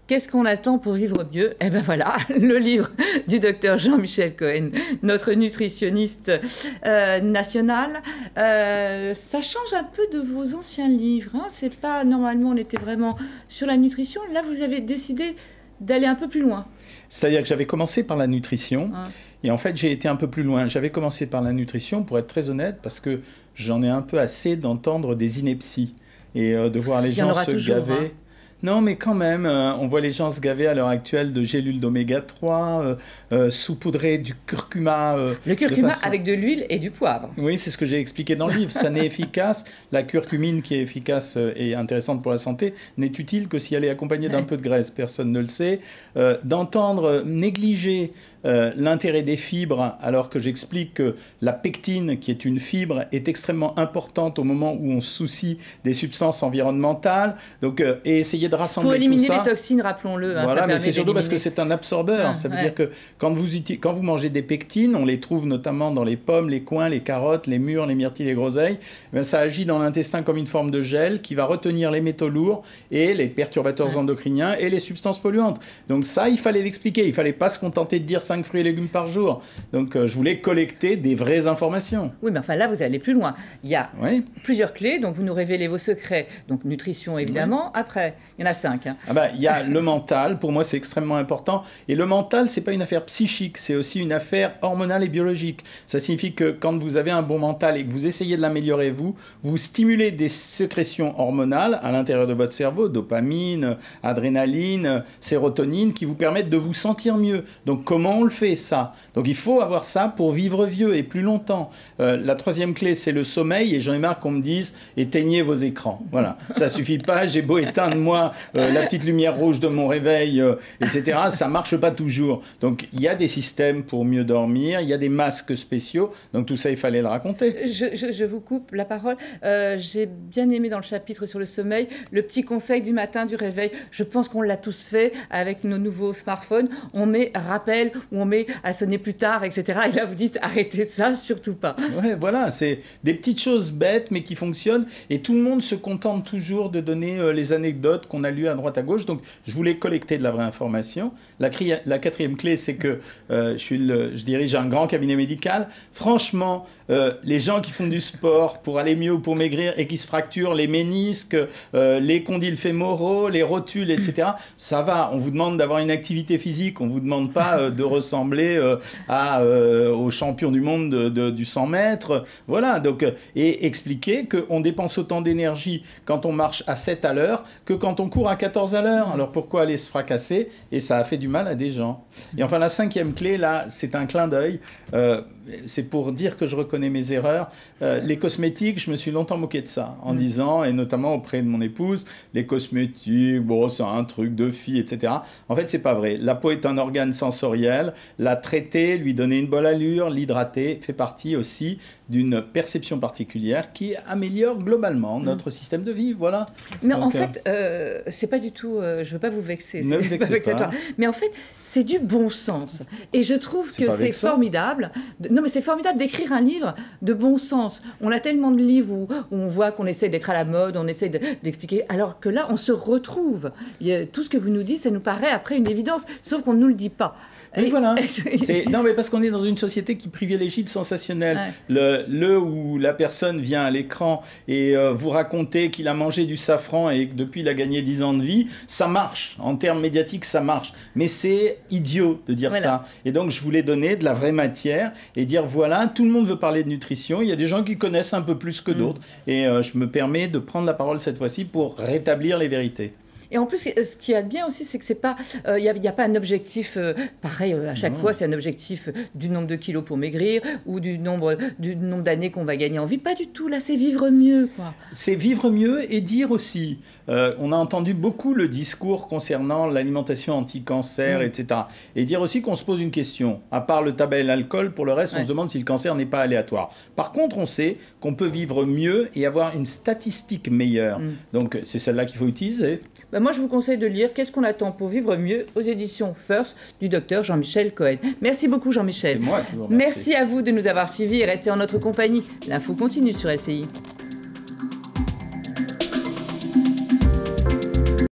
Qu'est-ce qu'on attend pour vivre mieux? Eh bien voilà, le livre du docteur Jean-Michel Cohen, notre nutritionniste national. Ça change un peu de vos anciens livres, hein. C'est pas, normalement, on était vraiment sur la nutrition. Là, vous avez décidé d'aller un peu plus loin. C'est-à-dire que j'avais commencé par la nutrition, et en fait, j'ai été un peu plus loin. J'avais commencé par la nutrition, pour être très honnête, parce que j'en ai un peu assez d'entendre des inepties et de voir les gens se gaver. Hein. Non, mais quand même, on voit les gens se gaver à l'heure actuelle de gélules d'oméga 3, saupoudrer du curcuma. Le curcuma avec de l'huile et du poivre. Oui, c'est ce que j'ai expliqué dans le livre. Ça n'est efficace. La curcumine, qui est efficace et intéressante pour la santé, n'est utile que si elle est accompagnée d'un peu de graisse. Personne ne le sait. D'entendre négliger l'intérêt des fibres, alors que j'explique que la pectine, qui est une fibre, est extrêmement importante au moment où on se soucie des substances environnementales. Donc, et essayer de rassembler pour éliminer tout ça. les toxines, rappelons-le. Hein, voilà, mais c'est surtout parce que c'est un absorbeur. Ça veut dire que quand vous mangez des pectines, on les trouve notamment dans les pommes, les coings, les carottes, les mûres, les myrtilles, les groseilles. Eh ça agit dans l'intestin comme une forme de gel qui va retenir les métaux lourds et les perturbateurs endocriniens et les substances polluantes. Donc ça, il fallait l'expliquer. Il ne fallait pas se contenter de dire 5 fruits et légumes par jour. Donc je voulais collecter des vraies informations. Oui, mais enfin là, vous allez plus loin. Il y a plusieurs clés, donc vous nous révélez vos secrets. Donc nutrition, évidemment. Après, il y en a 5. Hein. Ah bah, il y a le mental, pour moi c'est extrêmement important. Et le mental, c'est pas une affaire psychique, c'est aussi une affaire hormonale et biologique. Ça signifie que quand vous avez un bon mental et que vous essayez de l'améliorer, vous stimulez des sécrétions hormonales à l'intérieur de votre cerveau, dopamine, adrénaline, sérotonine, qui vous permettent de vous sentir mieux. Donc comment on le fait ça? Donc il faut avoir ça pour vivre vieux et plus longtemps. La troisième clé, c'est le sommeil, et j'en ai marre qu'on me dise éteignez vos écrans. Voilà, ça suffit pas, j'ai beau éteindre moi la petite lumière rouge de mon réveil, etc. Ça marche pas toujours. Donc il y a des systèmes pour mieux dormir, il y a des masques spéciaux, donc tout ça il fallait le raconter. Je vous coupe la parole. J'ai bien aimé dans le chapitre sur le sommeil, le petit conseil du matin du réveil. Je pense qu'on l'a tous fait avec nos nouveaux smartphones. On met rappel ou on met à sonner plus tard, etc. Et là vous dites arrêtez ça, surtout pas. Ouais, voilà, c'est des petites choses bêtes mais qui fonctionnent, et tout le monde se contente toujours de donner les anecdotes qu'on a lues à droite à gauche. Donc je voulais collecter de la vraie information. La quatrième clé, c'est que je dirige un grand cabinet médical. Franchement, les gens qui font du sport pour aller mieux ou pour maigrir et qui se fracturent les ménisques, les condyles fémoraux, les rotules, etc., ça va. On vous demande d'avoir une activité physique, on ne vous demande pas de ressembler au champion du monde du 100 mètres. Voilà, donc, et expliquer qu'on dépense autant d'énergie quand on marche à 7 à l'heure que quand on court à 14 à l'heure. Alors pourquoi aller se fracasser? Et ça a fait du mal à des gens. Et enfin, la cinquième clé, là, c'est un clin d'œil. C'est pour dire que je reconnais mes erreurs. Les cosmétiques, je me suis longtemps moqué de ça, en disant, et notamment auprès de mon épouse, les cosmétiques, bon, c'est un truc de fille, etc. En fait, c'est pas vrai. La peau est un organe sensoriel. La traiter, lui donner une bonne allure, l'hydrater, fait partie aussi d'une perception particulière qui améliore globalement notre système de vie, voilà. Mais donc, en fait, c'est pas du tout... je veux pas vous vexer. Ne me vexez pas. Mais en fait, c'est du bon sens. Et je trouve que c'est formidable. Non, mais c'est formidable d'écrire un livre de bon sens. On a tellement de livres où on voit qu'on essaie d'être à la mode, on essaie d'expliquer, alors que là, on se retrouve. Tout ce que vous nous dites, ça nous paraît après une évidence, sauf qu'on ne nous le dit pas. Et voilà. Non, mais parce qu'on est dans une société qui privilégie le sensationnel. Ouais. Où la personne vient à l'écran et vous raconter qu'il a mangé du safran et que depuis il a gagné 10 ans de vie, ça marche. En termes médiatiques, ça marche. Mais c'est idiot de dire ça. Et donc, je voulais donner de la vraie matière et dire, voilà, tout le monde veut parler de nutrition. Il y a des gens qui connaissent un peu plus que d'autres. Et je me permets de prendre la parole cette fois-ci pour rétablir les vérités. Et en plus, ce qui est bien aussi, c'est que c'est pas, y a pas un objectif pareil à chaque fois. C'est un objectif du nombre de kilos pour maigrir ou du nombre d'années qu'on va gagner en vie. Pas du tout. Là, c'est vivre mieux, quoi. C'est vivre mieux et dire aussi. On a entendu beaucoup le discours concernant l'alimentation anti-cancer, etc. Et dire aussi qu'on se pose une question. À part le tabac et l'alcool, pour le reste, on se demande si le cancer n'est pas aléatoire. Par contre, on sait qu'on peut vivre mieux et avoir une statistique meilleure. Donc, c'est celle-là qu'il faut utiliser. Ben moi, je vous conseille de lire « Qu'est-ce qu'on attend pour vivre mieux ?» aux éditions First du docteur Jean-Michel Cohen. Merci beaucoup, Jean-Michel. C'est moi qui vous remercie. Merci à vous de nous avoir suivis et restez en notre compagnie. L'info continue sur LCI.